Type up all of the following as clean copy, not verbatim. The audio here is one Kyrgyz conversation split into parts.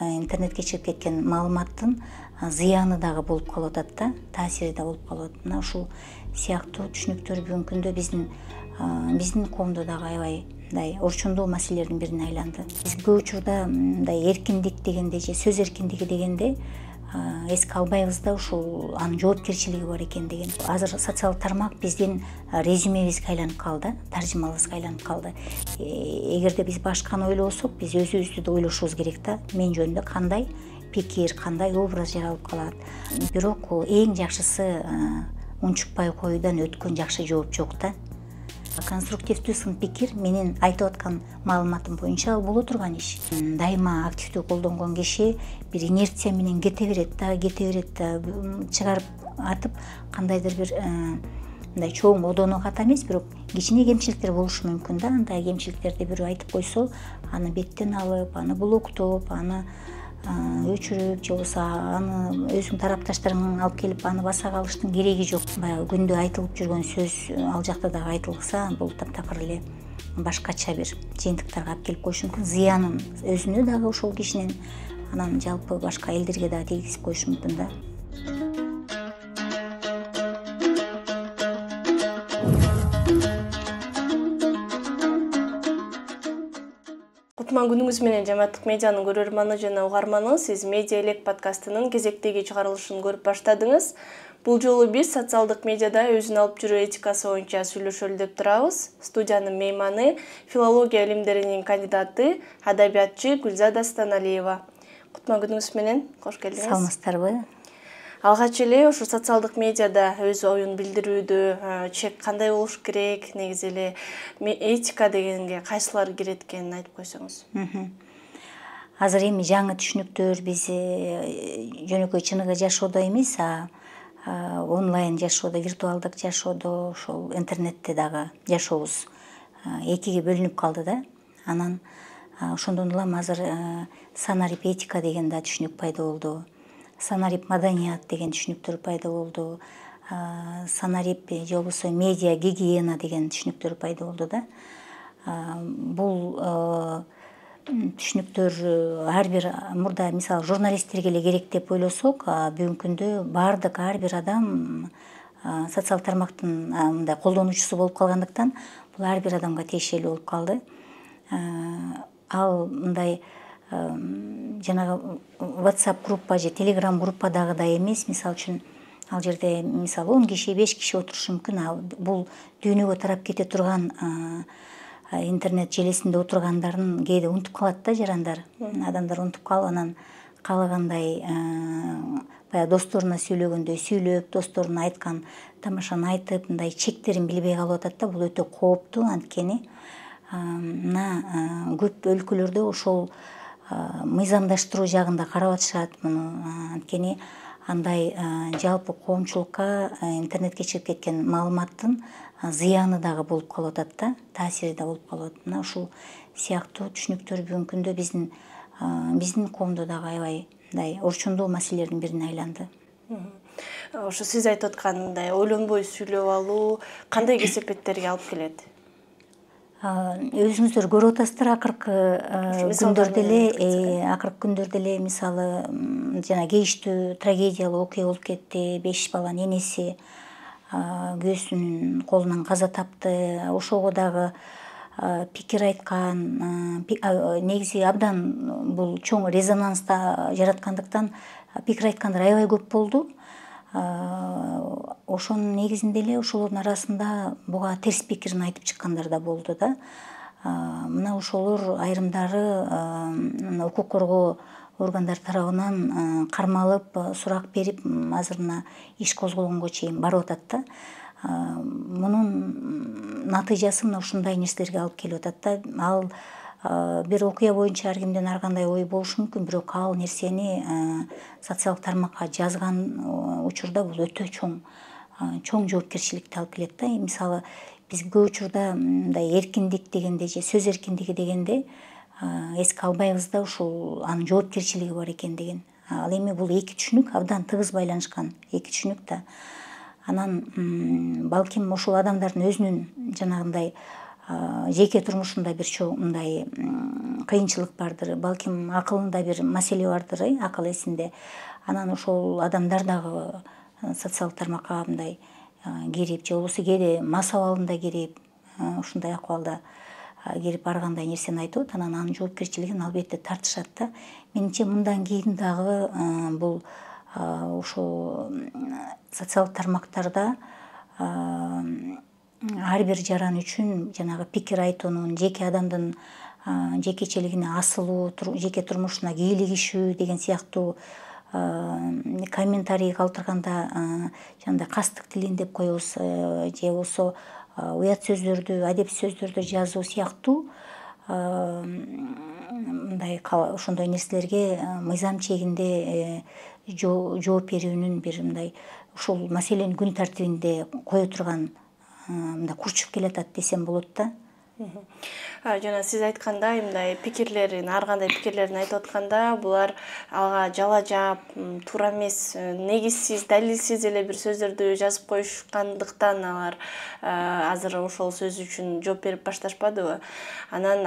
интернетке чыгып кеткен маалыматтын зыяны дагы болуп калып атат да, таасири да болуп калып атат. Мына ушул сыяктуу түшүнүктөр бүгүнкү күндө биздин коомдо дагы аябай мындай орчундуу маселелердин бирине айланды. Биз көп учурда мындай эркиндик дегенде же сөз эркиндиги дегенде эске албайбыз да, ушул анын жоопкерчилиги бар экен деген. Азыр социалдык тармак биздин резюмебизге айланып калды, таржымабызга айланып калды. Эгерде биз башканы ойлобосок, биз өзүбүздү да ойлошубуз керек да. Мен жөнүндө кандай пикир, кандай образ жаралып калат. Бирок эң жакшысы унчукпай коюудан өткөн жакшы жооп жок да. Конструктивдүү сын пикир менин айтып аткан маалыматым боюнча боло турган иш. Дайыма активдүү колдонгон киши бир инерция менен кете берет да, чыгарып атып кандайдыр бир мындай чоң одоно ката эмес, бирок кичине кемчиликтер болушу мүмкүн да. Андай кемчиликтерди бирөө айтып койсо, аны беттен алып, аны блоктоп, аны өчүрүп, же болбосо аны өзүң тарапташтарың алып келип аны баса калыштын кереги жок. Баягы күндө айтылып жүргөн сөз ал жакта дагы айтылса, бул таптакыр эле башкача бир жыйынтыктарга алып келип коюшу мүмкүн. Зыянын өзүнө дагы ошол кишинин, анан жалпы башка элдерге дагы тийгизип коюшу мүмкүн да. Кутман күнүңүз менен Жамааттык медианын көрөрманы жана угарманы. Сиз Медиа Элек подкастынын кезектеги чыгарылышын көрүп баштадыңыз. Бул жолу биз социалдык медиада өзүн алып жүрүү этикасы боюнча сүйлөшөлү деп турабыз. Студиянын мейманы филология илимдеринин кандидаты, адабиятчы Гүлзада Станалиева. Кутман күнүңүз менен кош келдиңиз. Саламатсыздарбы? Алгач эле ушу социалдык медиада өз оюн билдирүүдө чек кандай болуш керек, негизи эле этика дегенге кайсылар кирет экенин айтып койсоңуз. Азыр эми жаңы түшүнүктөр биз жөнөкөй чыныгы жашоодо эмес, онлайн жашоодо, виртуалдык жашоодо, ошол интернетте дагы жашообуз экиге бөлүнүп калды да. Анан ошондон улам азыр санарип этика деген да түшүнүк пайда болду. Санарип маданият деген түшүнүктөр пайда болду. Санарип же болбосо медиа гигиена деген түшүнүктөр пайда болду да. Бул түшүнүктөр ар бир мурда мисалы журналисттерге эле керек деп ойлосок, бүгүнкү күндө бардык ар бир адам социалдык тармактын мындай колдонуучусу болуп калгандыктан, бул ар бир адамга тиешелүү болуп калды. Ал мындай жанагы WhatsApp группа же Telegram группадагыдай эмес. Мисалы үчүн ал жерде мисалы 10 киши, 5 киши отурушу мүмкүн. Бул дүйнөгө тарап кете турган интернет желесинде отургандарын кээде унутуп калат да жарандар. Адамдар унутуп калып, анан каалагандай баягы досторуна сүйлөгөндөй сүйлөп, досторуна айткан тамашаны айтып, мындай чектерин билбей калып атат да. Бул өтө кооптуу, анткени мына көп өлкөлөрдө ошол мыйзамдаштыруу жагында карап атышат муну. Анткени андай жалпы коомчулукка интернетке чыгып кеткен маалыматтын зыяны дагы болуп калып атат да, таасири да болуп калып атат. Мына ушул сыяктуу түшүнүктөр бүгүнкү күндө биздин коомдо дагы аябай мындай орчундуу маселелердин бирине айланды. Ошо сиз айтып аткандай ойлонбой сүйлөп алуу кандай кесепеттерге алып келет? Өзүңүздөр көрүп атасыздар, акыркы күндөрдө эле мисалы жана кейиштүү трагедиялуу окуя болуп кетти. 5 баланын энеси күйөөсүнүн колунан каза тапты. Ошого дагы пикир айткан, негизи абдан бул чоң резонанс жараткандыктан пикир айткандар аябай көп болду. Ошонун негизинде эле ошолордун арасында буга терс пикирин айтып чыккандар да болду да. Мына ошолор айрымдары укук коргоо органдары тарабынан кармалып, сурак берип, азыр мына иш козголгонго чейин барып атат да. Мунун натыйжасы мына ушундай нерселерге алып келип атат да. Ал бир окуя боюнча ар кимдин ар кандай ой болушу мүмкүн, бирок ал нерсени социалдык тармакка жазган учурда бул өтө чоң жоопкерчиликти алып келет да. Мисалы биз көп учурда мындай эркиндик дегенде же сөз эркиндиги дегенде эске албайбыз да, ушул анын жоопкерчилиги бар экен деген. Ал эми бул эки түшүнүк абдан тыгыз байланышкан эки түшүнүк да. Анан балким ошол адамдардын өзүнүн жанагындай жеке турмушунда бир чоң мындай кыйынчылык бардыр, балким акылында бир маселе бардыр, акыл эсинде. Анан ошол адамдар дагы социалдык тармакка мындай кирип, же болбосо кээде мас абалында кирип, ушундай акыбалда кирип ар кандай нерсени айтып, анан анын жоопкерчилигин албетте тартышат да. Менимче мындан кийин дагы бул ошо социалдык тармактарда ар бир жаран үчүн жанагы пикир айтуунун, жеке адамдын жекечелигине асылуу, жеке турмушуна кийлигишүү деген сыяктуу комментарий калтырганда жандай кастык тилин деп коебуз, же болбосо уят сөздөрдү, адепсиз сөздөрдү жазуу сыяктуу мындай ошондой нерселерге мыйзам чегинде жооп берүүнүн бир мындай ушул маселени күн тартибинде кое турган мындай курчуп келатат десем болот да. Жана сиз айткандай мындай пикирлерин, ар кандай пикирлерин айтып атканда, булар ага жала жаап, туура эмес, негизсиз, далилсиз эле бир сөздөрдү жазып коюшкандыктан алар азыр ошол сөз үчүн жооп берип башташпадыбы? Анан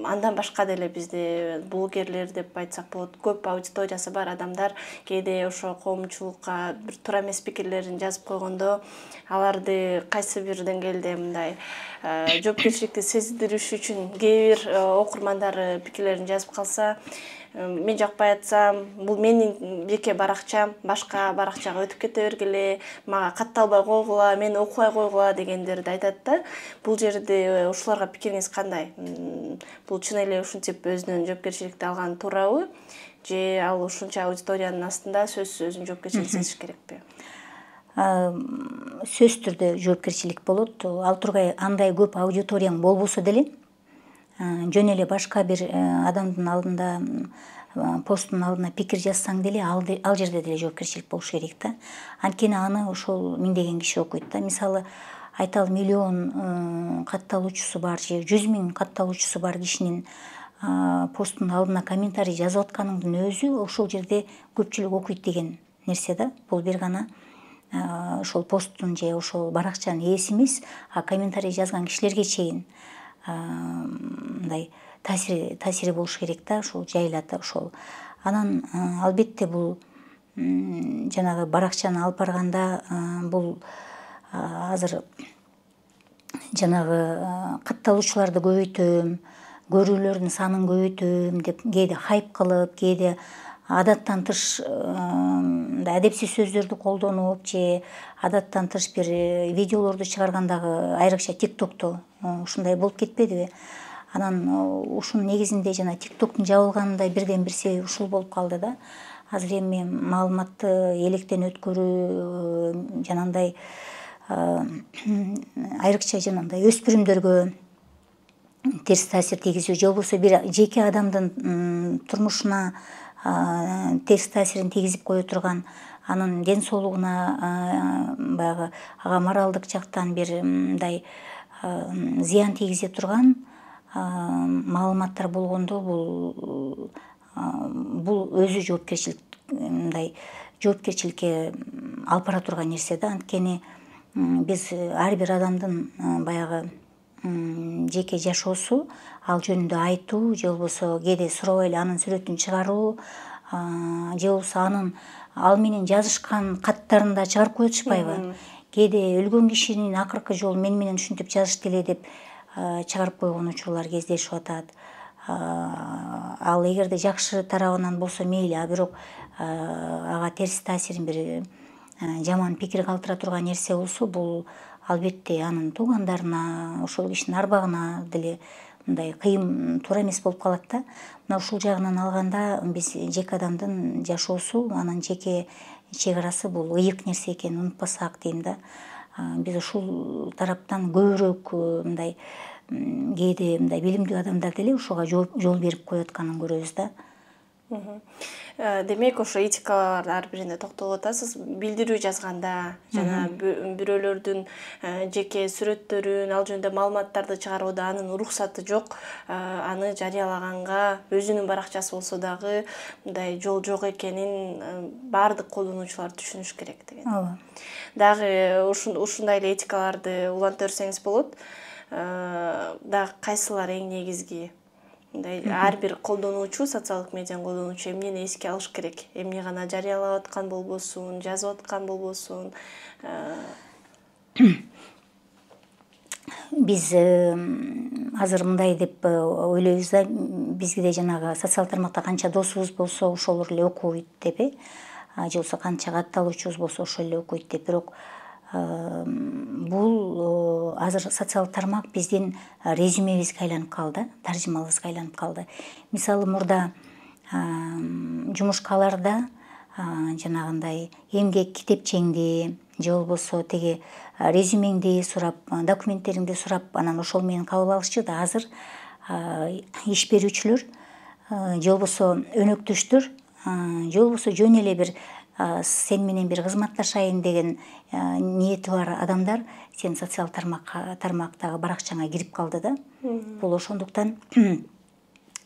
андан башка деле бизде блогерлер деп айтсак болот, көп аудиториясы бар адамдар кээде ошо коомчулукка бир туура эмес пикирлерин жазып койгондо, аларды кайсы бир деңгээлде мындай жоопкерчиликти сездириш үчүн кээ бир окурмандары пикирлерин жазып калса, мен жакпай атсам, бул менин жеке баракчам, башка баракчага өтүп кете бергиле, мага катталбай койгула, мени окубай койгула дегендерди айтат да. Бул жерде ушуларга пикириңиз кандай? Бул чын эле ушинтип өзүнүн жоопкерчиликти алган туурабы? Же ал ушунча аудиториянын астында сөзсүз өзүнүн жоопкерчилигин сезиш керекпи? Сөзсүз түрдө жоопкерчилик болот. Ал тургай андай көп аудиторияң болбосо деле, жөн эле башка бир адамдын алдында, посттун алдына пикир жазсаң деле, ал жерде деле жоопкерчилик болуш керек да. Анткени аны ошол миңдеген киши окуйт да. Мисалы, айталы миллион катталуучусу бар же 100 000 катталуучусу бар кишинин посттун алдына комментарий жазып атканыңдын өзү ошол жерде көпчүлүк окуйт деген нерсе да. Бул бир гана ошол посттун же ошол баракчанын ээси эмес, комментарий жазган кишилерге чейин мындай таасири болуш керек да, ошол жайылат ошол. Анан албетте бул жанагы баракчаны алып барганда бул азыр жанагы катталуучуларды көбөйтөм, көрүүлөрдүн санын көбөйтөм деп кээде хайп кылып, кээде адаттан тыш адепсиз сөздөрдү колдонуп же адаттан тыш бир видеолорду чыгаргандагы айрыкча ТикТокто ушундай болуп кетпедиби? Анан ушунун негизинде жана ТикТоктун жабылганында бирден бир себеби ушул болуп калды да. Азыр эми маалыматты электен өткөрүү жанагындай айрыкча жанагындай өспүрүмдөргө терс таасир тийгизүү же болбосо бир жеке адамдын турмушуна терс таасирин тийгизип кое турган, анын ден соолугуна баягы ага моралдык жактан бир мындай зыян тийгизе турган маалыматтар болгондо бул өзү жоопкерчилик мындай жоопкерчиликке алып бара турган нерсе да. Анткени биз ар бир адамдын баягы жеке жашоосу, ал жөнүндө айтуу же болбосо кээде суробой эле анын сүрөтүн чыгаруу же болбосо ал менен жазышкан каттарын да чыгарып кое атышпайбы? Кээде өлгөн кишинин акыркы жолу мен менен ушинтип жазышты эле деп чыгарып койгон учурлар кездешип атат. Ал эгерде жакшы тарабынан болсо мейли, а бирок ага терс таасирин бир жаман пикир калтыра турган нерсе болсо, бул албетте анын туугандарына, ошол кишинин арбагына деле мындай кыйын, туура эмес болуп калат да. Мына ушул жагынан алганда биз жеке адамдын жашоосу, анын жеке чек арасы бул ыйык нерсе экенин унутпасак дейм да. Биз ушул тараптан көбүрөөк мындай кээде мындай билимдүү адамдар деле ушуга жол берип коюп атканын көрөбүз да. Демек, ошо этикалар ар бирине токтолуп атасыз. Билдирүү жазганда жана бирөөлөрдүн жеке сүрөттөрүн, ал жөнүндө маалыматтарды чыгарууда анын уруксаты жок, аны жарыялаганга өзүнүн баракчасы болсо дагы мындай жол жок экенин баардык колдонуучулар түшүнүш керек деген. Ооба. Дагы ушундай эле этикаларды уланта берсеңиз болот. Дагы кайсылар эң негизги? мындай ар бир колдонуучу, социалдык медианы колдонуучу эмнени эске алыш керек? Эмне гана жарыялап аткан болбосун, жазып аткан болбосун? Биз азыр мындай деп ойлойбуз да, бизде жанагы социалдык тармакта канча досубуз болсо ошолор эле окуйт деп, же болбосо канча катталуучубуз болсо ошол эле окуйт деп. Бирок бул азыр социалдык тармак биздин резюмебизге айланып калды, таржымалыбызга айланып калды. Мисалы мурда жумушкаларда жанагындай эмгек китепчеңди же болбосо тиги резюмеңди сурап, документтериңди сурап, анан ошол менен кабыл алышчу да. Азыр иш берүүчүлөр же болбосо өнөктөштөр же болбосо жөн эле бир сен менен бир кызматташайын деген ниети бар адамдар сен социалдык тармактагы баракчаңа кирип калды да. Бул ошондуктан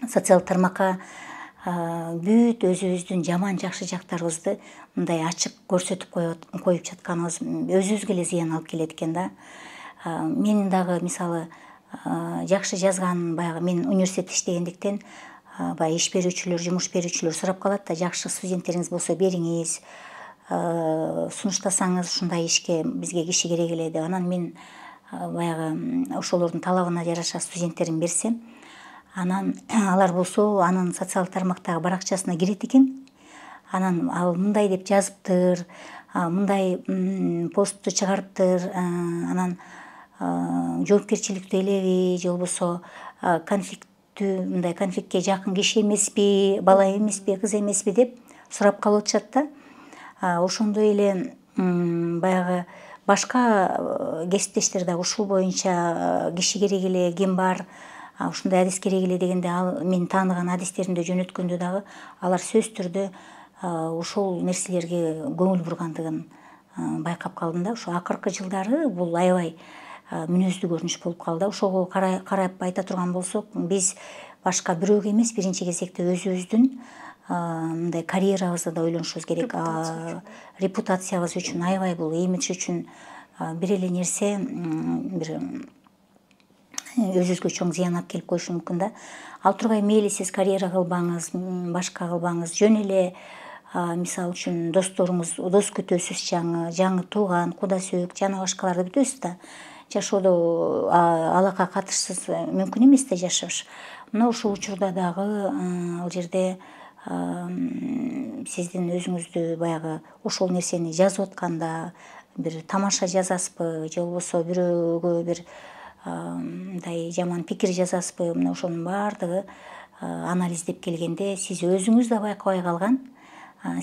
социалдык тармакка бүт өзүбүздүн жаман жакшы жактарыбызды мындай ачык көрсөтүп коюп жатканыбыз өзүбүзгө эле зыян алып келет экен да. Менин дагы мисалы жакшы жазган, баягы мен университетте иштегендиктен баягы иш берүүчүлөр, жумуш берүүчүлөр сурап калат да, жакшы студенттериңиз болсо бериңиз, сунуштасаңыз ушундай ишке бизге киши керек эле деп. Анан мен баягы ошолордун талабына жараша студенттерим берсем, анан алар болсо анын социалдык тармактагы баракчасына кирет экен. Анан ал мындай деп жазыптыр, мындай постту чыгарыптыр, анан жоопкерчиликтүү элеби же болбосо мындай конфликтке жакын киши эмеспи, бала эмеспи, кыз эмеспи деп сурап калып атышат да. Ошондой эле баягы башка кесиптештер дагы ушул боюнча киши керек эле, ким бар, ушундай адис керек эле дегенде, ал мен тааныган адистеримди жөнөткөндө дагы алар сөзсүз түрдө ошол нерселерге көңүл бургандыгын байкап калдым да. Ошо акыркы жылдары бул аябай мүнөздүү көрүнүш болуп калды. Ошого карап айта турган болсок, биз башка бирөөгө эмес, биринчи кезекте өзүбүздүн мындай карьерабызды да ойлонушубуз керек. Репутациябыз үчүн, аябай бул имидж үчүн бир эле нерсе бир өзүбүзгө чоң зыян алып келип коюшу мүмкүн да. Ал тургай мейли сиз карьера кылбаңыз, башка кылбаңыз, жөн эле мисалы үчүн досторуңуз, дос күтөсүз, жаңы тууган, куда сөөк, жана башкаларды бүтөсүз да. Жашоодо алака катышсыз мүмкүн эмес да жашаш. Мына ушул учурда дагы ал жерде сиздин өзүңүздү баягы ошол нерсени жазып атканда бир тамаша жазасызбы, же болбосо бирөөгө бир мындай жаман пикир жазасызбы, мына ошонун баардыгы анализдеп келгенде сиз өзүңүз да байкабай калган,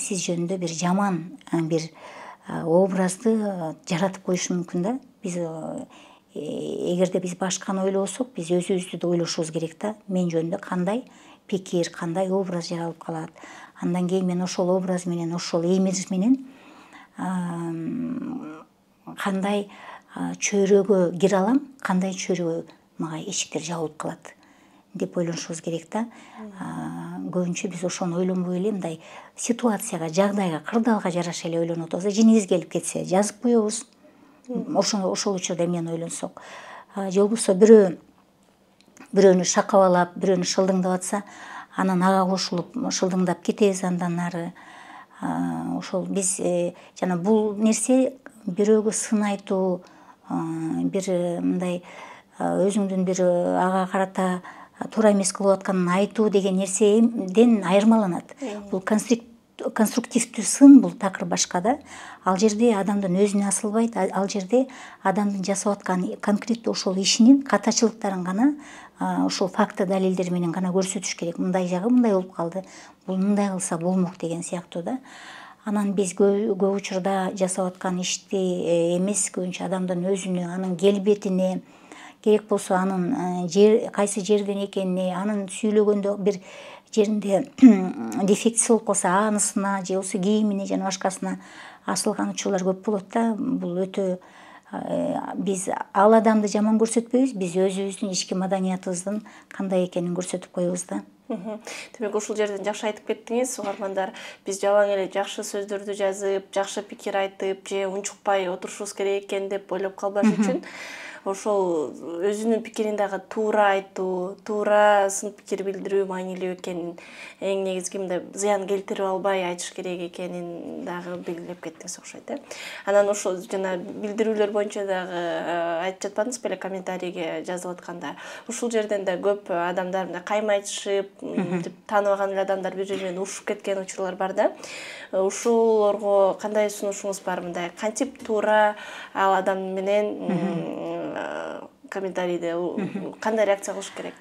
сиз жөнүндө бир жаман бир образды жаратып коюшу мүмкүн да. Биз эгерде биз башканы ойлобосок, биз өзүбүздү да ойлошубуз керек да. Мен жөнүндө кандай пикир, кандай образ жаралып калат. Андан кийин мен ошол образ менен, ошол имидж менен кандай чөйрөгө кире алам, кандай чөйрөгө мага эшиктер жабылып калат деп ойлонушубуз керек да. Көбүнчө биз ошону ойлонбой эле мындай ситуацияга, жагдайга, кырдаалга жараша эле ойлонуп атабыз. Жиниңиз келип кетсе жазып коебуз. Ошол учурда эмнени ойлонсок, же болбосо бирөөнү шакабалап, бирөөнү шылдыңдап атса, анан ага кошулуп шылдыңдап кетебиз андан ары. Ошол биз жана бул нерсе бирөөгө сын айтуу, бир мындай өзүңдүн бир ага карата туура эмес кылып атканын айтуу деген нерседен айырмаланат. Бул конструктивдүү сын, бул такыр башка да. Ал жерде адамдын өзүнө асылбайт, ал жерде адамдын жасап аткан конкреттүү ошол ишинин катачылыктарын гана ошол факты далилдер менен гана көрсөтүш керек. Мындай жагы мындай болуп калды, бул мындай кылса болмок деген сыяктуу да. Анан биз көп учурда жасап аткан ишти эмес, көбүнчө адамдын өзүнө, анын келбетине, керек болсо анын кайсы жерден экенине, анын сүйлөгөндө бир жеринде дефектиси болуп калса анысына, же болбосо кийимине жана башкасына асылган учурлар көп болот да. Бул өтө биз ал адамды жаман көрсөтпөйбүз, биз өзүбүздүн ички маданиятыбыздын кандай экенин көрсөтүп коебуз да. Демек ушул жерден жакшы айтып кеттиңиз, угармандар. Биз жабаң эле жакшы сөздөрдү жазып, жакшы пикир айтып, же унчукпай отурушубуз керек экен деп ойлоп калбаш үчүн ошол өзүнүн пикирин дагы туура айтуу, туура сын пикир билдирүү маанилүү экенин, эң негизги мындай зыян келтирип албай айтыш керек экенин дагы белгилеп кеттиңиз окшойт, Анан ошол жана билдирүүлөр боюнча дагы айтып жатпадыңызбы беле, комментарийге жазып атканда. Ушул жерден да көп адамдар мындай каймайтышып, тааныбаган эле адамдар бири бири менен урушуп кеткен учурлар бар да. Ушулорго кандай сунушуңуз бар? Мындай кантип туура ал адам менен комментарийде кандай реакция кылыш керек?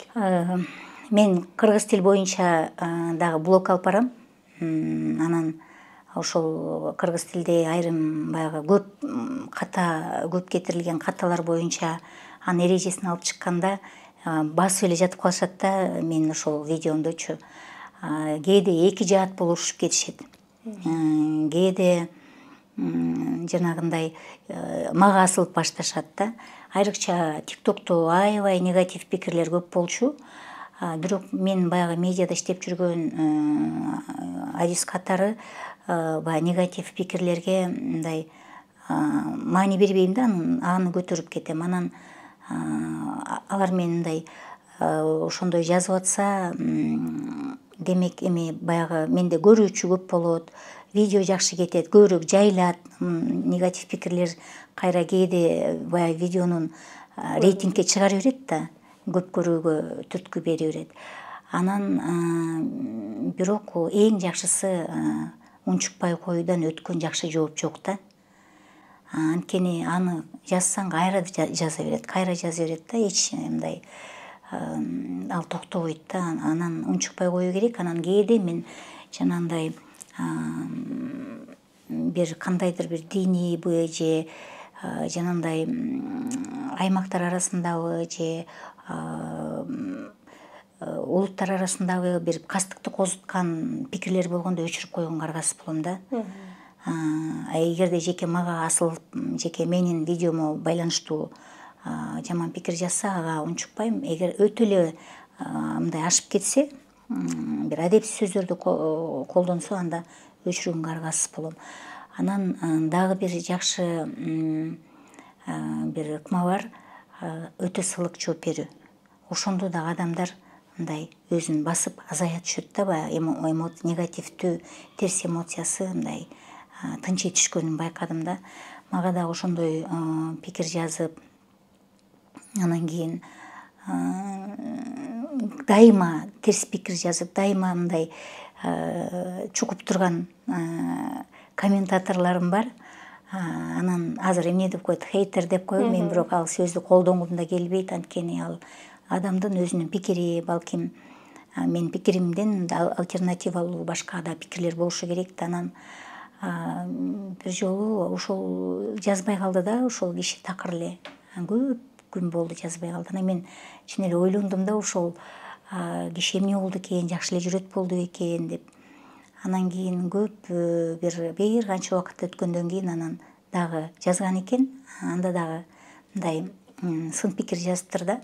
Мен кыргыз тил боюнча дагы блог алып барам. Анан ошол кыргыз тилде айрым баягы көп кетирилген каталар боюнча анын эрежесин алып чыкканда басып эле жатып калышат да. Мен ошол видеомдочу кээде эки жаат болуп урушуп кетишет. Кээде жанагындай мага асылып башташат да. Айрыкча тиктокто аябай негатив пикирлер көп болчу. Бирок мен баягы медиада иштеп жүргөн адис катары баягы негатив пикирлерге мындай маани бербейм да, аны көтөрүп кетем. Анан алар менен мындай ошондой жазып атса, демек эми баягы менде көрүүчү көп болот, видео жакшы кетет, көбүрөөк жайылат. Негатив пикирлер кайра кээде баягы видеонун рейтингке чыгара берет да, көп көрүүгө түрткү бере берет. Анан бирок эң жакшысы унчукпай коюудан өткөн жакшы жооп жок да. Анткени аны жазсаң кайра жаза берет да, эч мындай ал токтобойт да. Анан унчукпай коюу керек. Анан кээде мен жанагындай бир кандайдыр бир динийби же жанагындай аймактар арасындагы же улуттар арасындагы бир кастыкты козуткан пикирлер болгондо өчүрүп койгонго аргасыз болом да. Эгерде жеке мага асылып, жеке менин видеомо байланыштуу жаман пикир жазса, ага унчукпайм. Эгер өтө эле мындай ашып кетсе, бир адепсиз сөздөрдү колдонсо, анда өчүргөнгө аргасыз болом. Анан дагы бир жакшы бир ыкма бар, өтө сылык жооп берүү. Ошондо дагы адамдар мындай өзүн басып азая түшөт да, баягы негативдүү терс эмоциясы мындай тынчый түшкөнүн байкадым да. Мага дагы ошондой пикир жазып, анан кийин дайыма терс пикир жазып, дайыма мындай чукуп турган комментаторлорум бар. Анан азыр эмне деп коет, хейтер деп коем. Мен бирок ал сөздү колдонгум да келбейт, анткени ал адамдын өзүнүн пикири. Балким менин пикиримден альтернативалуу башка да пикирлер болушу керек да. Анан бир жолу ошол жазбай калды да, ошол киши такыр эле көп күн болду жазбай калды. Анан мен чын эле ойлондум да, ошол киши эмне болду экен, жакшы эле жүрөт болду экен деп. Анан кийин көп бир канча убакыт өткөндөн кийин анан дагы жазган экен. Анда дагы мындай сын пикир жазыптыр да.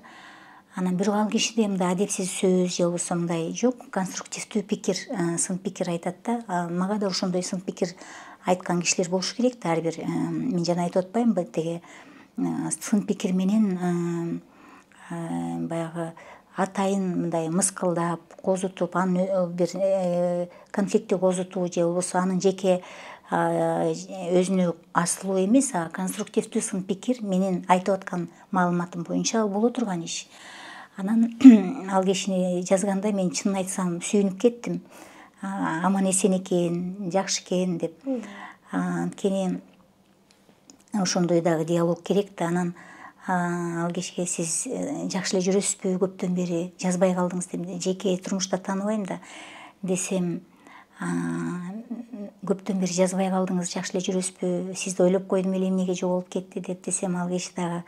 Анан бирок ал кишиде мындай адепсиз сөз же болбосо мындай жок, конструктивдүү пикир, сын пикир айтат да. Мага да ошондой сын пикир айткан кишилер болушу керек да, ар бир. Мен жана айтып атпаймынбы, теге сын пикир менен баягы атайын мындай мыскылдап, козутуп, аны бир конфликтти козутуу же болбосо анын жеке өзүнө асылуу эмес, а конструктивдүү сын пикир менин айтып аткан маалыматым боюнча ал боло турган иш. Анан ал кишини жазганда мен чынын айтсам сүйүнүп кеттим. Аман эсен экен, жакшы экен деп. Анткени ошондой дагы диалог керек да. Анан ал кишиге сиз жакшы эле жүрөсүзбү, көптөн бери жазбай калдыңыз деп, жеке турмушта тааныбайм да десем, көптөн бери жазбай калдыңыз, жакшы эле жүрөсүзбү, сизди ойлоп койдум эле эмнеге жоголуп кетти деп десем, ал киши дагы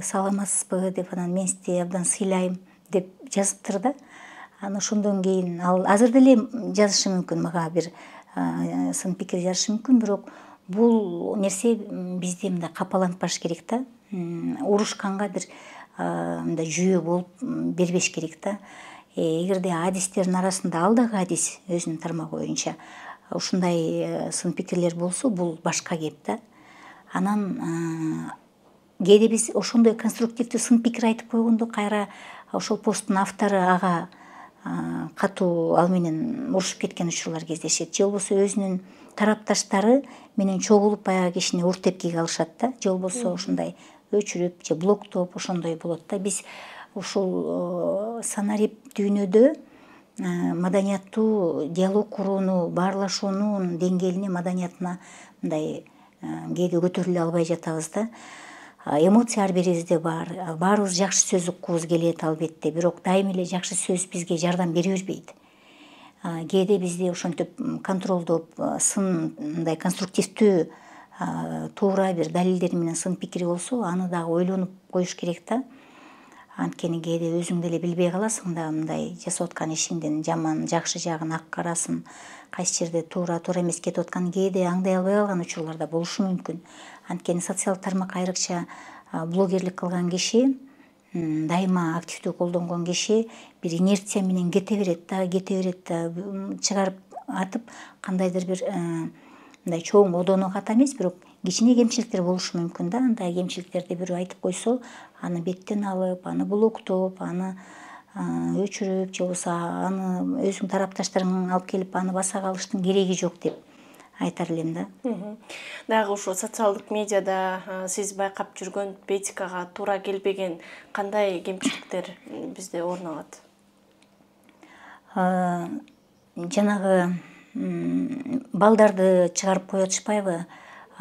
саламатсызбы деп, анан мен сизди абдан сыйлайм деп жазыптыр да. Анан ошондон кийин ал азыр деле жазышы мүмкүн, мага бир сын пикир жазышы мүмкүн, бирок бул нерсе бизде мындай капалантпаш керек да. Урушканга бир мындай жүйө болуп бербеш керек да. Эгерде адистердин арасында ал дагы адис өзүнүн тармагы боюнча ушундай сын пикирлер болсо, бул башка кеп да. Анан кээде биз ошондой конструктивдүү сын пикир айтып койгондо кайра ошол посттун автору ага катуу ал менен урушуп кеткен учурлар кездешет, же болбосо өзүнүн тарапташтары менен чогулуп баягы кишини ур тепкиге алышат да, же болбосо ушундай өчүрүп же блоктоп ошондой болот да. Биз ушул санарип дүйнөдө маданияттуу диалог курууну, баарлашуунун деңгээлине, маданиятына мындай кээде көтөрүлө албай жатабыз да. Эмоция ар бирибизде бар, баарыбыз жакшы сөз уккубуз келет албетте, бирок дайыма эле жакшы сөз бизге жардам бере бербейт. Кээде бизди ошентип контролдоп, сын мындай конструктивдүү туура бир далилдери менен сын пикири болсо, аны дагы ойлонуп коюш керек да. Анткени кээде өзүң деле билбей каласың да, мындай жасап аткан ишиңдин жаман, жакшы жагын, ак карасын, кайсы жерде туура эмес кетип атканын кээде аңдай албай калган учурлар да болушу мүмкүн. Анткени социалдык тармак, айрыкча блогерлик кылган киши, дайыма активдүү колдонгон киши бир инерция менен кете берет да, чыгарып атып кандайдыр бир мындай чоң одоно ката эмес, бирок кичине кемчиликтер болушу мүмкүн да. Андай кемчиликтерди бирөө айтып койсо, аны беттен алып, аны блоктоп, аны өчүрүп, же болбосо аны өзүңдүн тарапташтарың алып келип аны баса калыштын кереги жок деп айтар элем да. Дагы ушул социалдык медиада сиз байкап жүргөн этикага туура келбеген кандай кемчиликтер бизде орун алат? Жанагы балдарды чыгарып коюп атышпайбы?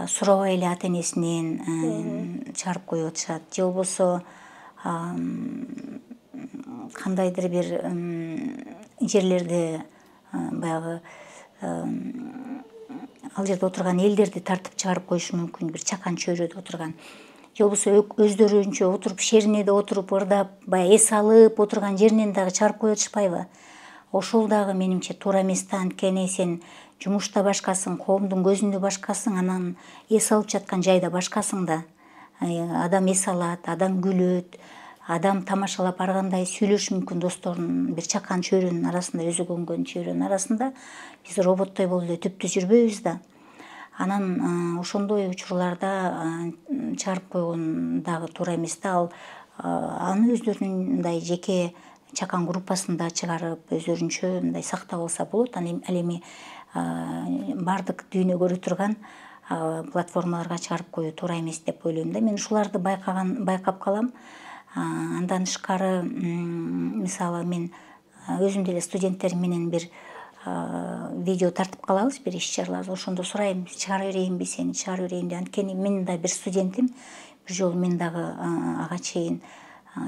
Сурабай эле ата энесинен чыгарып коюп атышат, же болбосо кандайдыр бир жерлерде баягы ал жерде отурган элдерди тартып чыгарып коюшу мүмкүн, бир чакан чөйрөдө отурган. Же болбосо өздөрүнчө отуруп, шериneде отуруп, ырдап, баягы эс алып отурган жеринен дагы чыгарып коюп атышпайбы? Ошол дагы менимче туура эмес да. Анткени сен жумушта башкасың, коомдун көзүндө башкасың, анан эс алып жаткан жайда башкасың да. Адам эс алат, адам күлөт, адам тамашалап ар кандай сүйлөшү мүмкүн досторунун бир чакан чөйрөнүн арасында, өзү көнгөн чөйрөнүн арасында. Биз роботтой болуп эле түптү жүрбөйбүз да. Анан ошондой учурларда чыгарып койгон дагы туура эмес да. Аны өздөрүнүн мындай жеке чакан группасында чыгарып, өздөрүнчө мындай сактап алса болот. Ал эми бардык дүйнө көрө турган платформаларга чыгарып коюу туура эмес деп ойлойм да. Мен ушуларды байкап калам. Андан тышкары, мисалы мен өзүм деле студенттерим менен бир видео тартып калабыз, бир иш чараларыбыз. Ошондо сурайм, чыгара берейинби сени, чыгара берейин деп. Анткени менин да бир студентим бир жолу мен дагы ага чейин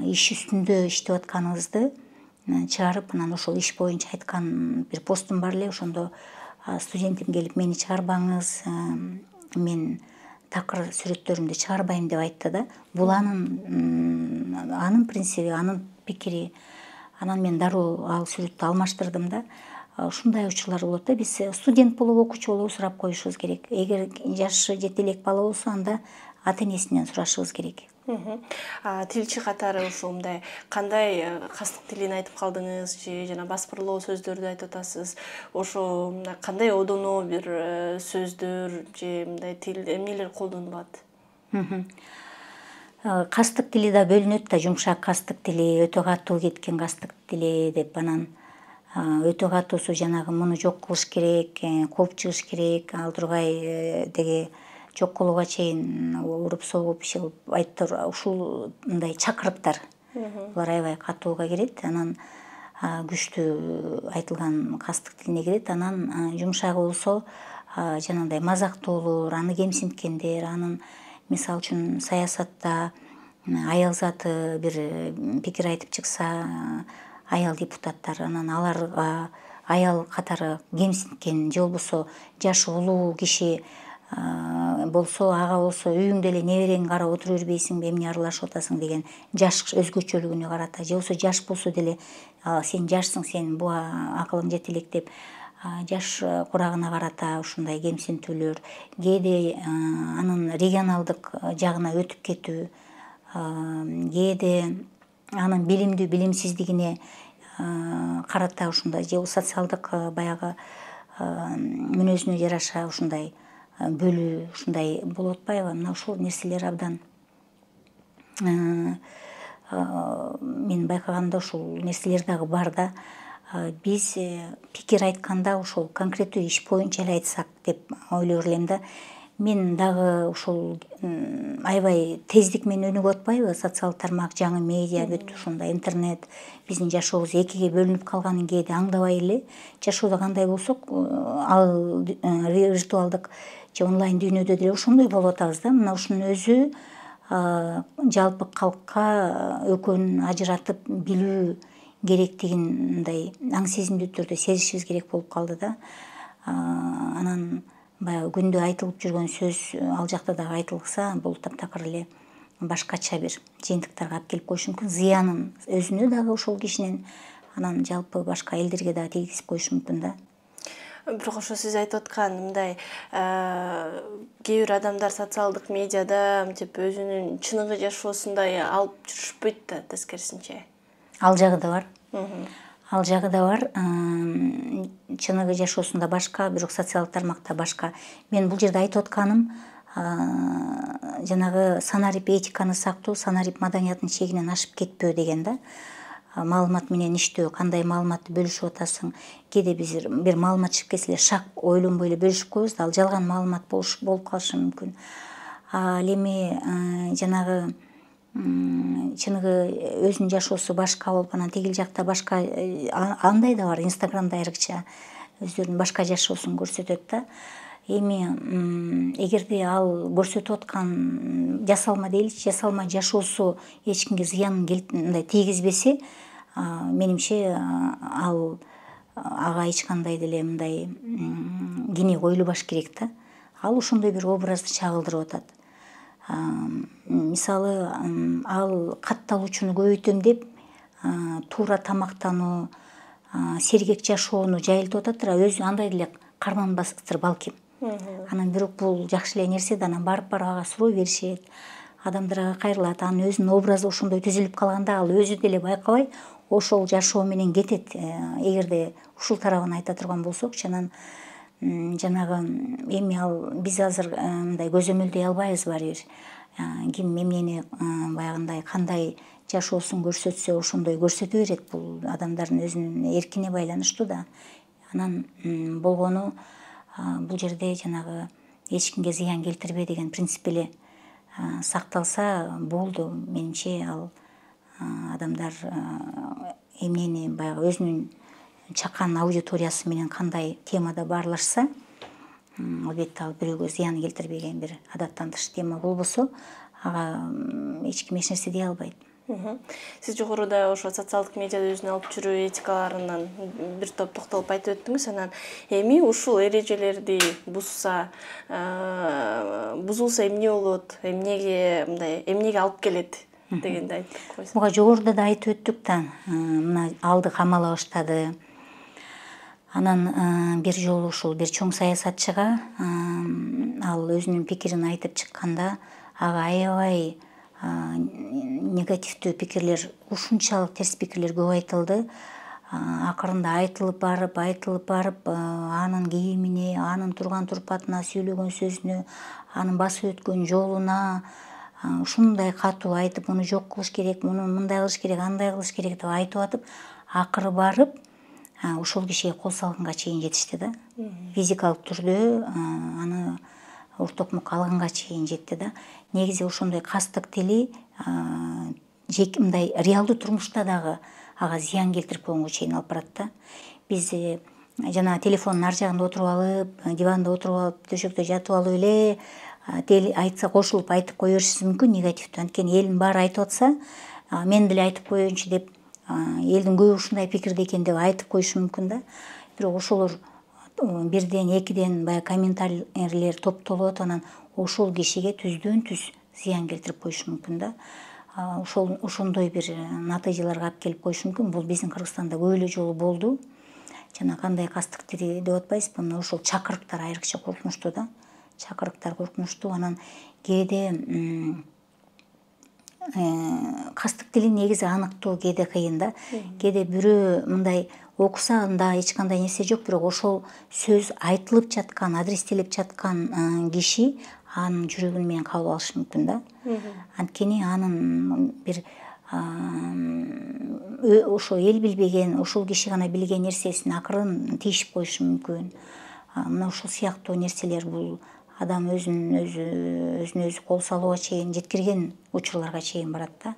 иш үстүндө иштеп атканыбызды чыгарып, анан ошол иш боюнча айткан бир постум бар эле. Ошондо студентим келип, мени чыгарбаңыз, мен такыр сүрөттөрүмдү чыгарбайм деп айтты да. Бул анын принциби, анын пикири. Анан мен дароо ал сүрөттү алмаштырдым да. Ушундай учурлар болот да. Биз студент болобу, окуучу болобу сурап коюшубуз керек. Эгер жашы жете элек бала болсо, анда ата энесинен сурашыбыз керек. Тилчи катары ушул мындай кандай кастык тилин айтып калдыңыз же жана баспырлоо сөздөрдү айтып атасыз? Ошо кандай одоно бир сөздөр же мындай тил эмнелер колдонулат? Кастык тили да бөлүнөт да. Жумшак кастык тили, өтө катуу кеткен кастык тили деп, анан өтө катуусу жанагы муну жок кылыш керек, кууп чыгыш керек, ал тургай деги жок кылууга чейин уруп согуп иши кылып айтып ушул мындай чакырыктар. Булар аябай катууга кирет. Анан күчтүү айтылган кастык тилине кирет. Анан жумшагы болсо жанагындай мазактоолор, аны кемсинткендер, анын мисалы үчүн саясатта аял заты бир пикир айтып чыкса, аял депутаттар, анан аларга аял катары кемсинткен, же болбосо жашы улуу киши болсо, ага болсо үйүңдө эле неберең карап отура бербейсиңби, эмне аралашып атасың деген жаш өзгөчөлүгүнө карата, же болбосо жаш болсо деле сен жашсың, сен буга акылың жете элек деп жаш курагына карата ушундай кемсинтүүлөр, кээде анын регионалдык жагына өтүп кетүү, кээде анын билимдүү билимсиздигине карата ушундай, же социалдык баягы мүнөзүнө жараша ушундай бөлүү, ушундай болуп атпайбы? Мына ушул нерселер абдан мен байкаганда ушул нерселер дагы бар да. Биз пикир айтканда ошол конкреттүү иш боюнча эле айтсак деп ойлой элем да. Мен дагы ушул аябай тездик менен өнүгүп атпайбы? Социалдык тармак, жаңы медиа, бүт ушундай интернет биздин жашообуз экиге бөлүнүп калганын кээде аңдабай эле жашоодо кандай болсок, ал виртуалдык же онлайн дүйнөдө деле ошондой болуп атабыз да. Мына ушунун өзү жалпы калкка экөөнүн ажыратып билүү керектигин мындай аң сезимдүү түрдө сезишибиз керек болуп калды да. Анан баягы күндө айтылып жүргөн сөз ал жакта дагы айтылса, бул таптакыр эле башкача бир жыйынтыктарга алып келип коюшу мүмкүн. Зыянын өзүнө дагы ошол кишинин, анан жалпы башка элдерге дагы тийгизип коюшу мүмкүн да. Бирок ошо сиз айтып аткан мындай кээ бир адамдар социалдык медиада мынтип өзүнүн чыныгы жашоосундай алып жүрүшпөйт да, тескерисинче. Ал жагы да бар. Ал жагы да бар. Чыныгы жашоосунда башка, бирок социалдык тармакта башка. Мен бул жерде айтып атканым жанагы санарип этиканы сактоо, санарип маданиятынын чегинен ашып кетпөө деген да. Маалымат менен иштөө, кандай маалыматты бөлүшүп атасың. Кээде биз бир маалымат чыгып кетсе эле шак ойлонбой эле бөлүшүп коебуз да, ал жалган маалымат болуп калышы мүмкүн. Ал эми жанагы чыныгы өзүнүн жашоосу башка болуп, анан тигил жакта башка, андай да бар. Инстаграмда айрыкча өздөрүнүн башка жашоосун көрсөтөт да. Эми эгерде ал көрсөтүп аткан жасалма дейли, жасалма жашоосу эч кимге зыянын мындай тийгизбесе, менимче ал ага эч кандай деле мындай кини коюлбаш керек да. Ал ошондой бир образды чагылдырып атат. Мисалы, ал катталуучуну көбөйтөм деп туура тамактануу, сергек жашоону жайылтып ататтыр, өзү андай деле карманбастыр балким. Анан бирок бул жакшы эле нерсе да, анан барып ага суроо беришет, адамдар ага кайрылат, анын өзүнүн образы ошондой түзүлүп калганда ал өзү деле байкабай ошол жашоо менен кетет. Эгерде ушул тарабын айта турган болсокчу, анан жанагы эми ал биз азыр мындай көзөмөлдөй албайбыз баары бир. Ким эмнени баягындай кандай жашоосун көрсөтсө ошондой көрсөтө берет. Бул адамдардын өзүнүн эркине байланыштуу да. Анан болгону бул жерде жанагы эч кимге зыян келтирбе деген принцип эле сакталса болду. Менимче ал адамдар эмнени баягы өзүнүн чакан аудиториясы менен кандай темада баарлашса, албетте ал бирөөгө зыян келтирбеген бир адаттан тыш тема болбосо, ага эч ким эч нерсе дей албайт. Сиз жогоруда ошо социалдык медиада өзүн алып жүрүү этикаларынан бир топ токтолуп айтып өттүңүз. Анан эми ушул эрежелерди бузулса эмне болот, эмнеге алып келет дегенди айтып койсоң. Буга жогоруда да айтып өттүк да, мына алды камала баштады. Анан бир жолу ушул бир чоң саясатчыга ал өзүнүн пикирин айтып чыкканда, ага аябай негативдүү пикирлер, ушунчалык терс пикирлер көп айтылды. Акырында айтылып барып, анын кийимине, анын турган турпатына, сүйлөгөн сөзүнө, анын басып өткөн жолуна ушундай катуу айтып, муну жок кылыш керек, муну мындай кылыш керек, андай кылыш керек деп айтып атып, акыры барып ошол кишиге кол салганга чейин жетишти да. Физикалык түрдө аны ортокмукка алганга чейин жетти да. Негизи ошондой кастык тили мындай реалдуу турмушта дагы ага зыян келтирип койгонго чейин алып барат да. Биз жана телефондун ар жагында отуруп алып, диванда отуруп алып, төшөктө жатып алып эле айтса кошулуп айтып кое беришибиз мүмкүн негативдүү. Анткени элдин баары айтып атса, мен деле айтып коеюнчу деп, элдин көбү ушундай пикирде экен деп айтып коюшу мүмкүн да. Бирок ошолор бирден, экиден баягы комментарийлер топтолот, анан ошол кишиге түздөн түз зыян келтирип коюшу мүмкүн да. Ошондой бир натыйжаларга алып келип коюшу мүмкүн. Бул биздин Кыргызстанда көп эле жолу болду. Жана кандай кастык тили деп атпайсызбы, мына ошол чакырыктар айрыкча коркунучтуу да. Чакырыктар коркунучтуу. Анан кээде кастык тилин негизи аныктоо кээде кыйын да. Кээде бирөө мындай окуса анда эч кандай нерсе жок, бирок ошол сөз айтылып жаткан, адрестелип жаткан киши анын жүрөгүн менен кабыл алышы мүмкүн да. Анткени анын бир ошо эл билбеген, ошол киши гана билген нерсесин акырын тийишип коюшу мүмкүн. Мына ушул сыяктуу нерселер бул адам өзүнө өзү кол салууга чейин жеткирген учурларга чейин барат да.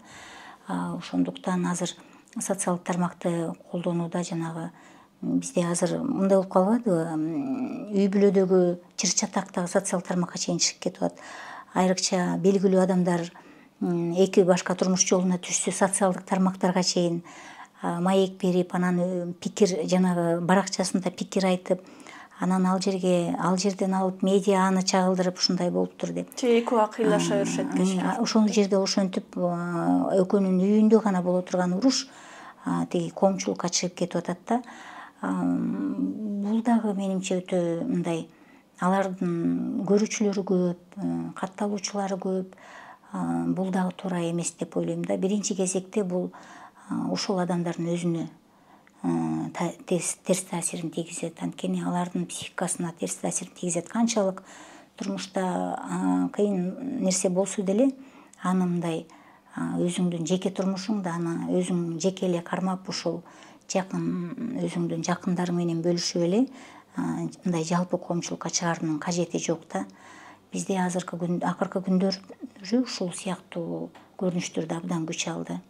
Ошондуктан азыр социалдык тармакты колдонууда жанагы бизде азыр мындай болуп калбадыбы, үй бүлөдөгү чыр-чатактагы социалдык тармакка чейин чыгып кетип атат. Айрыкча белгилүү адамдар эки башка турмуш жолуна түшсө социалдык тармактарга чейин маек берип, анан пикир жанагы баракчасында пикир айтып, анан ал жерден алып медиа аны чагылдырып ушундай болуптур деп. Эки убак ыйлаша беришет киши. Ошол жерде ошентип экөөнүн үйүндө гана боло турган уруш тиги коомчулукка чыгып кетип атат да. Бул дагы менимче өтө мындай, алардын көрүүчүлөрү көп, катталуучулары көп. Бул дагы туура эмес деп ойлойм да. Биринчи кезекте бул ошол адамдардын өзүнө терс таасирин тийгизет. Анткени алардын психикасына терс таасирин тийгизет. Канчалык турмушта кыйын нерсе болсо деле, аны мындай өзүңдүн жеке турмушуңду аны өзүң жеке эле кармап, ушул жакын өзүңдүн жакындарың менен бөлүшүп эле мындай жалпы коомчулукка чыгаруунун кажети жок да. Бизде акыркы күндөрү ушул сыяктуу көрүнүштөр да абдан күч алды.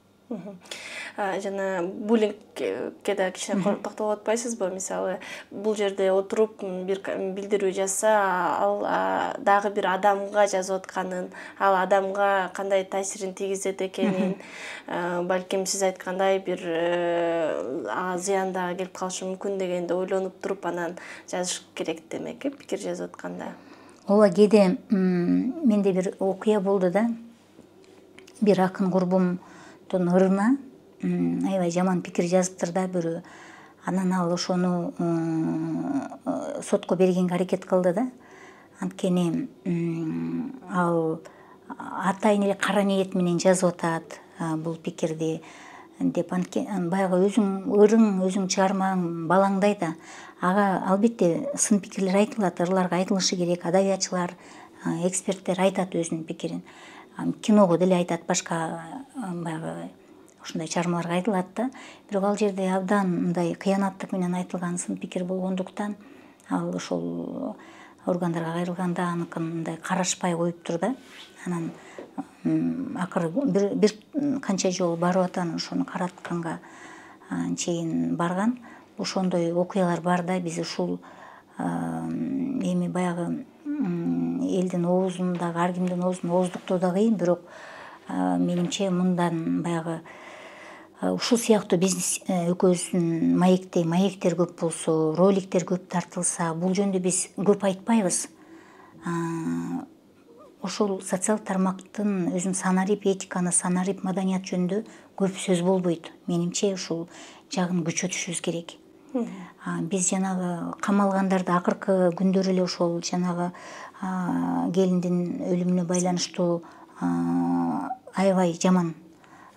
Жана буллингке да кичине токтолуп атпайсызбы? Мисалы, бул жерде отуруп бир билдирүү жазса, ал дагы бир адамга жазып атканын, ал адамга кандай таасирин тийгизет экенин, балким сиз айткандай бир зыян дагы келип калышы мүмкүн дегенди ойлонуп туруп анан жазыш керек демек, пикир жазып атканда. Ооба, кээде менде бир окуя болду да. Бир акын курбумдун ырына аябай жаман пикир жазыптыр да бирөө. Анан ал ошону сотко бергенге аракет кылды да. Анткени ал атайын эле кара ниет менен жазып атат бул пикирди деп. Баягы өзүң ырың, өзүң чыгармаң балаңдай да. Ага албетте сын пикирлер айтылат, ырларга айтылышы керек. Адабиятчылар, эксперттер айтат өзүнүн пикирин. Киного деле айтат, башка баягы ушундай чыгармаларга айтылат да. Бирок ал жерде абдан мындай кыянаттык менен айтылган сын пикир болгондуктан ал ошол органдарга кайрылганда аныкын мындай карашпай коюптур да. Анан акыры бир канча жолу барып атан ошону каратканга чейин барган. Ошондой окуялар бар да. Биз ушул эми баягы элдин оозундагы ар кимдин оозун ооздуктоо да кыйын, бирок менимче мындан баягы ушул сыяктуу бизнес экөөбүздүн маектер көп болсо, роликтер көп тартылса, бул жөнүндө биз көп айтпайбыз. Ошол социалдык тармактын өзүн санарип этиканы, санарип маданият жөнүндө көп сөз болбойт. Менимче ушул жагын күчөтүшүбүз керек. Биз жанагы камалгандарды акыркы күндөрү эле ошол жанагы келиндин өлүмүнө байланыштуу аябай жаман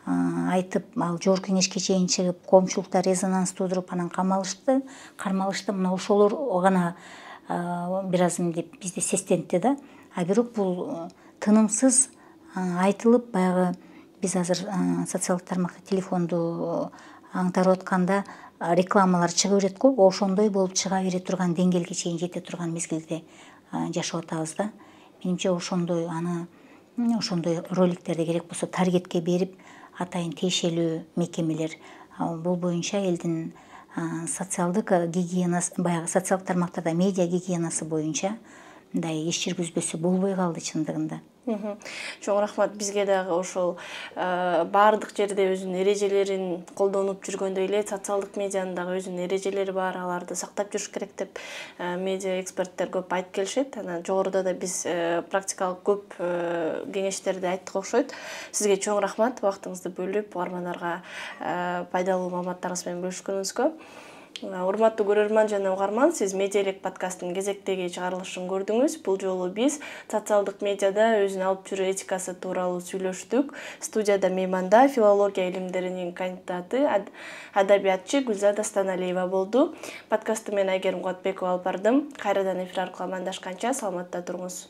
айтып, ал жогорку кеңешке чейин чыгып, коомчулукта резонанс туудуруп, анан кармалышты. Мына ошолор гана бир аз деп бизди сестентти да. Бирок бул тынымсыз айтылып, баягы биз азыр социалдык тармакта телефонду аңтарып атканда рекламалар чыга берет го, ошондой болуп чыга бере турган деңгээлге чейин жете турган мезгилде жашап атабыз да. Менимче ошондой роликтерди керек болсо таргетке берип, атайын тиешелүү мекемелер бул боюнча элдин социалдык гигиенасы, баягы социалдык тармактарда медиа гигиенасы боюнча мындай иш жүргүзбөсө болбой калды чындыгында. Чоң рахмат. Бизге дагы ошол баардык жерде өзүнүн эрежелерин колдонуп жүргөндөй эле социалдык медианын дагы өзүнүн эрежелери бар, аларды сактап жүрүш керек деп медиа эксперттер көп айтып келишет. Анан жогоруда да биз практикалык көп кеңештерди айттык окшойт. Сизге чоң рахмат, убактыңызды бөлүп угармандарга пайдалуу маалыматтарыңыз менен бөлүшкөнүңүзгө. Урматтуу көрөрман жана угарман, сиз Медиа Элек подкастынын кезектеги чыгарылышын көрдүңүз. Бул жолу биз социалдык медиада өзүн алып жүрүү этикасы тууралуу сүйлөштүк. Студияда мейманда филология илимдеринин кандидаты, адабиятчы Гүлзада Станалиева болду. Подкастты мен Айгерим Кубатбекова алып бардым. Кайрадан эфир аркылуу амандашканча саламатта туруңуз.